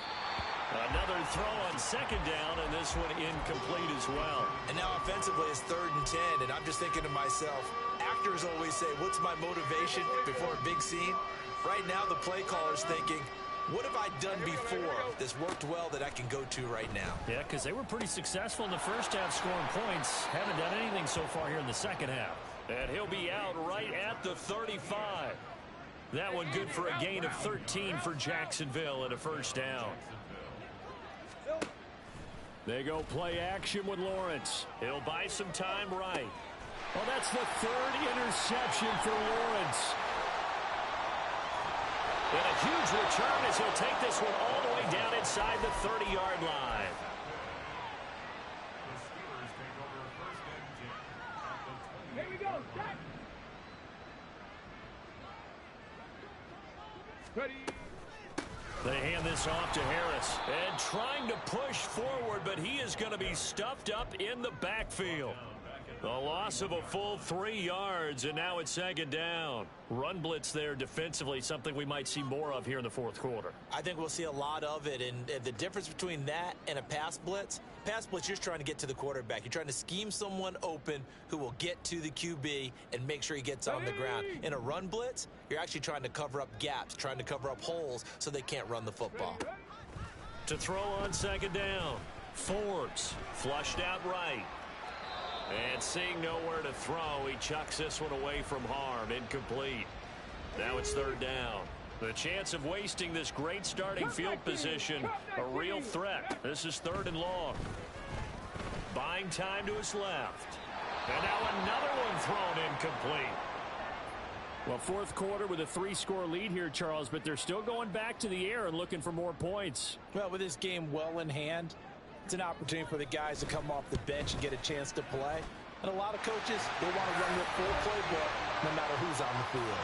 Another throw on second down, and this one incomplete as well. And now offensively it's 3rd and 10, and I'm just thinking to myself, actors always say, what's my motivation before a big scene? Right now the play caller's thinking, what have I done before that's worked well that I can go to right now? Yeah, because they were pretty successful in the first half scoring points. Haven't done anything so far here in the second half. And he'll be out right at the 35. That one good for a gain of 13 for Jacksonville and a first down. They go play action with Lawrence. He'll buy some time right. Well, that's the 3rd interception for Lawrence. And a huge return as he'll take this one all the way down inside the 30-yard line. Here we go. Set. Ready. They hand this off to Harris. And trying to push forward, but he is going to be stuffed up in the backfield. The loss of a full 3 yards, and now it's 2nd down. Run blitz there defensively, something we might see more of here in the fourth quarter. I think we'll see a lot of it, and the difference between that and a pass blitz, you're just trying to get to the quarterback. You're trying to scheme someone open who will get to the QB and make sure he gets on the ground. In a run blitz, you're actually trying to cover up gaps, trying to cover up holes so they can't run the football. To throw on 2nd down, Forbes flushed out right. And seeing nowhere to throw, he chucks this one away from harm. Incomplete. Now it's 3rd down. The chance of wasting this great starting field position, a real threat. This is 3rd and long. Buying time to his left. And now another one thrown incomplete. Well, fourth quarter with a 3-score lead here, Charles, but they're still going back to the air and looking for more points. Well, with this game well in hand, it's an opportunity for the guys to come off the bench and get a chance to play. And a lot of coaches, they want to run their full playbook no matter who's on the field.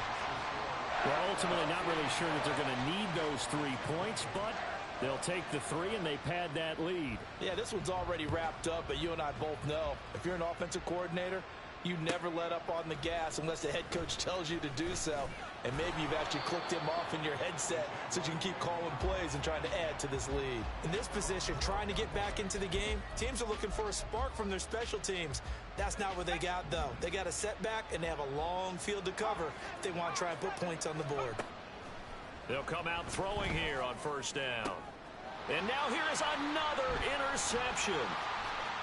Well, ultimately not really sure that they're going to need those 3 points, but they'll take the 3 and they pad that lead. Yeah, this one's already wrapped up, but you and I both know if you're an offensive coordinator, You never let up on the gas unless the head coach tells you to do so. And maybe you've actually clicked him off in your headset so you can keep calling plays and trying to add to this lead. In this position, trying to get back into the game, teams are looking for a spark from their special teams. That's not what they got, though. They got a setback, and they have a long field to cover if they want to try and put points on the board. They'll come out throwing here on first down. And now here is another interception.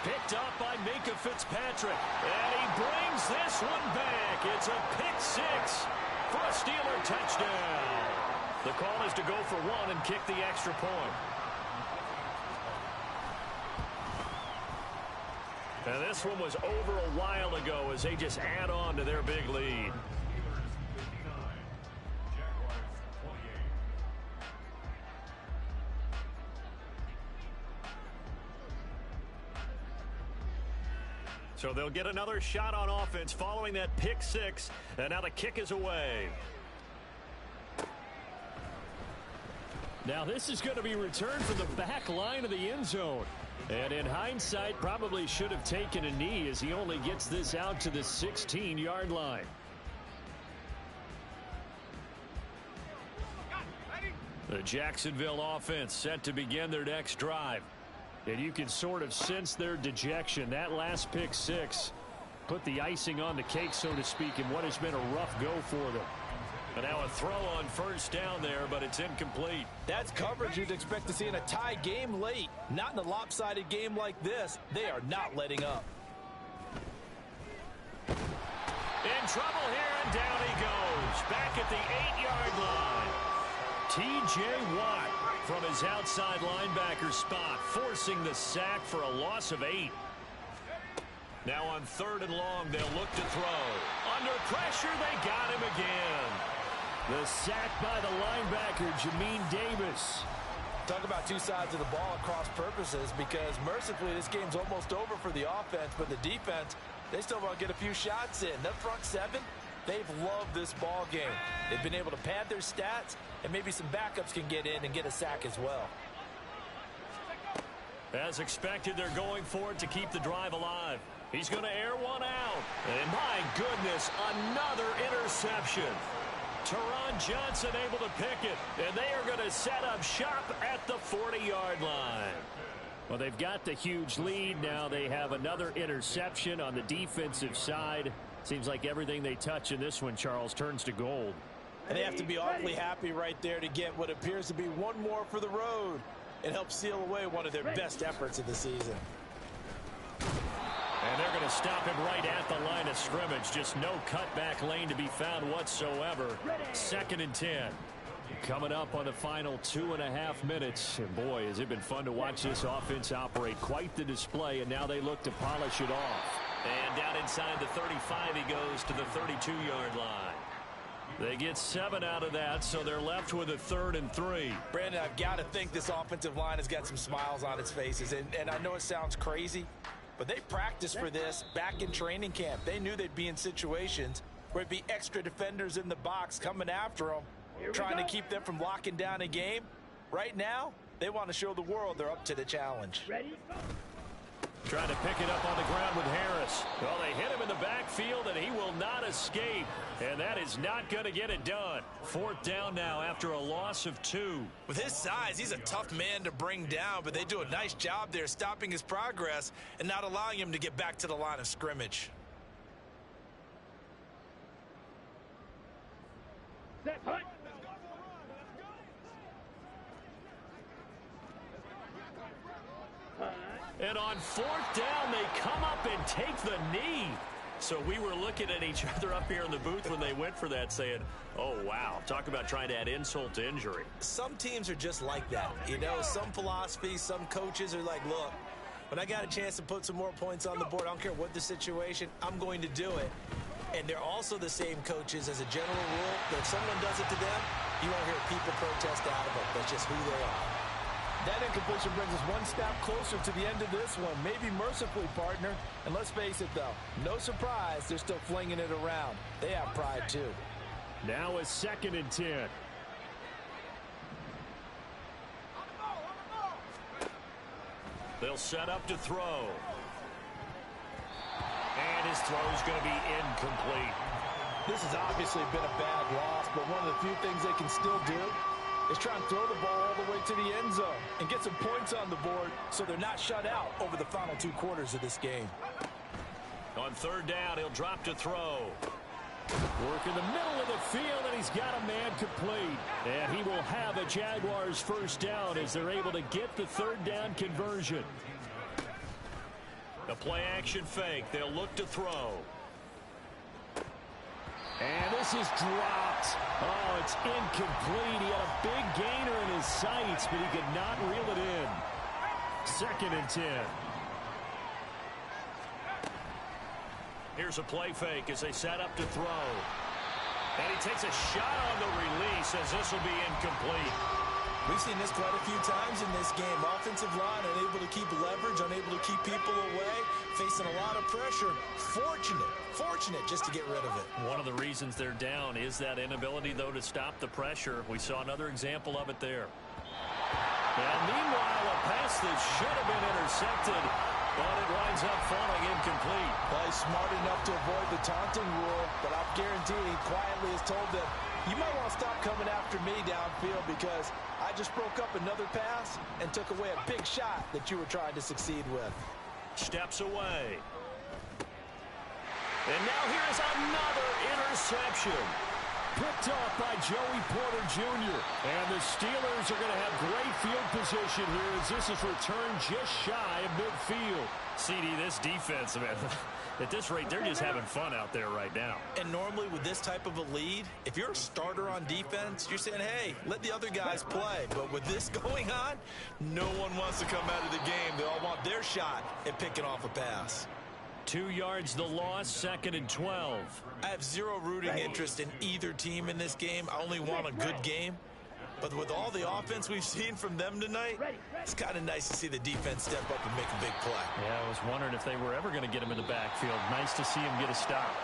Picked up by Minka Fitzpatrick. And he brings this one back. It's a pick six for a Steeler touchdown. The call is to go for one and kick the extra point. And this one was over a while ago as they just add on to their big lead. So they'll get another shot on offense following that pick six. And now the kick is away. Now this is going to be returned from the back line of the end zone. And in hindsight, probably should have taken a knee as he only gets this out to the 16-yard line. The Jacksonville offense set to begin their next drive. And you can sort of sense their dejection. That last pick six put the icing on the cake, so to speak, in what has been a rough go for them. And now a throw on first down there, but it's incomplete. That's coverage you'd expect to see in a tie game late. Not in a lopsided game like this. They are not letting up. In trouble here, and down he goes. Back at the 8-yard line. T.J. Watt from his outside linebacker spot, forcing the sack for a loss of 8. Now on third and long, they'll look to throw. Under pressure, they got him again. The sack by the linebacker, Jamin Davis. Talk about two sides of the ball at cross purposes, because mercifully this game's almost over for the offense, but the defense, they still want to get a few shots in. That front seven, they've loved this ball game. They've been able to pad their stats, and maybe some backups can get in and get a sack as well. As expected, they're going for it to keep the drive alive. He's going to air one out. And my goodness, another interception. Teron Johnson able to pick it. And they are going to set up shop at the 40-yard line. Well, they've got the huge lead. Now they have another interception on the defensive side. Seems like everything they touch in this one, Charles, turns to gold. And they have to be awfully happy right there to get what appears to be one more for the road. It helps seal away one of their best efforts of the season. And they're going to stop him right at the line of scrimmage. Just no cutback lane to be found whatsoever. 2nd and 10. Coming up on the final 2.5 minutes. And boy, has it been fun to watch this offense operate. Quite the display, and now they look to polish it off. And down inside the 35, he goes to the 32-yard line. They get 7 out of that, so they're left with a 3rd and 3. Brandon, I've got to think this offensive line has got some smiles on its faces. And I know it sounds crazy, but they practiced for this back in training camp. They knew they'd be in situations where it'd be extra defenders in the box coming after them, trying to keep them from locking down a game. Right now, they want to show the world they're up to the challenge. Ready? Trying to pick it up on the ground with Harris. Well, they hit him in the backfield, and he will not escape. And that is not going to get it done. 4th down now after a loss of 2. With his size, he's a tough man to bring down, but they do a nice job there stopping his progress and not allowing him to get back to the line of scrimmage. Set, punt. And on 4th down, they come up and take the knee. So we were looking at each other up here in the booth when they went for that, saying, oh, wow, talk about trying to add insult to injury. Some teams are just like that. You know, some philosophies, some coaches are like, look, when I got a chance to put some more points on the board, I don't care what the situation, I'm going to do it. And they're also the same coaches as a general rule, that if someone does it to them, you won't hear people protest out of it. That's just who they are. That incompletion brings us one step closer to the end of this one. Maybe mercifully, partner. And let's face it, though, no surprise, they're still flinging it around. They have pride, too. Now a 2nd and 10. They'll set up to throw. And This throw is going to be incomplete. This has obviously been a bad loss, but one of the few things they can still do is try and throw the ball all the way to the end zone and get some points on the board so they're not shut out over the final 2 quarters of this game. On third down, he'll drop to throw. Work in the middle of the field, and he's got a man complete. And he will have a Jaguars first down as they're able to get the third down conversion. The play action fake. They'll look to throw. And this is dropped. Oh, it's incomplete. He had a big gainer in his sights, but he could not reel it in. 2nd and 10. Here's a play fake as they set up to throw. And he takes a shot on the release as this will be incomplete. We've seen this quite a few times in this game. Offensive line unable to keep leverage, unable to keep people away, facing a lot of pressure. Fortunate just to get rid of it. One of the reasons they're down is that inability, though, to stop the pressure. We saw another example of it there. And meanwhile, a pass that should have been intercepted, but it winds up falling incomplete. Well, he's smart enough to avoid the taunting rule, but I'm guaranteeing he quietly has told them, you might want to stop coming after me downfield because I just broke up another pass and took away a big shot that you were trying to succeed with. Steps away. And now here's another interception. Picked off by Joey Porter Jr. And the Steelers are going to have great field position here as this is returned just shy of midfield. CD, this defense, man, at this rate, they're just having fun out there right now. And normally with this type of a lead, if you're a starter on defense, you're saying, hey, let the other guys play. But with this going on, no one wants to come out of the game. They all want their shot at picking off a pass. 2 yards the loss, 2nd and 12. I have zero rooting interest in either team in this game. I only want a good game. But with all the offense we've seen from them tonight, it's kind of nice to see the defense step up and make a big play. Yeah, I was wondering if they were ever going to get him in the backfield. Nice to see him get a stop.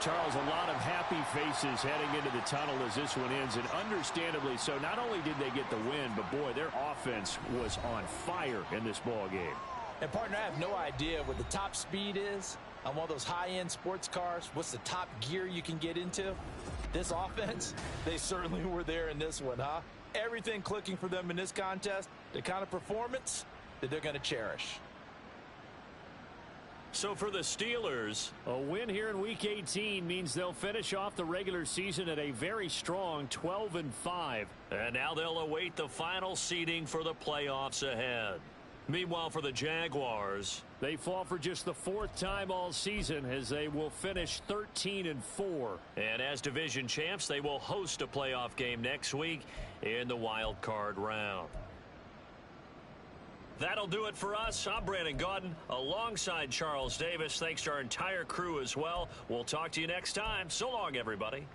Charles, a lot of happy faces heading into the tunnel as this one ends, and understandably so. Not only did they get the win, but boy, their offense was on fire in this ball game. And, partner, I have no idea what the top speed is on one of those high-end sports cars. What's the top gear you can get into? This offense, they certainly were there in this one, huh? Everything clicking for them in this contest, the kind of performance that they're going to cherish. So for the Steelers, a win here in Week 18 means they'll finish off the regular season at a very strong 12-5. And now they'll await the final seeding for the playoffs ahead. Meanwhile, for the Jaguars, they fall for just the 4th time all season as they will finish 13-4. And as division champs, they will host a playoff game next week in the wild card round. That'll do it for us. I'm Brandon Gaudin alongside Charles Davis. Thanks to our entire crew as well. We'll talk to you next time. So long, everybody.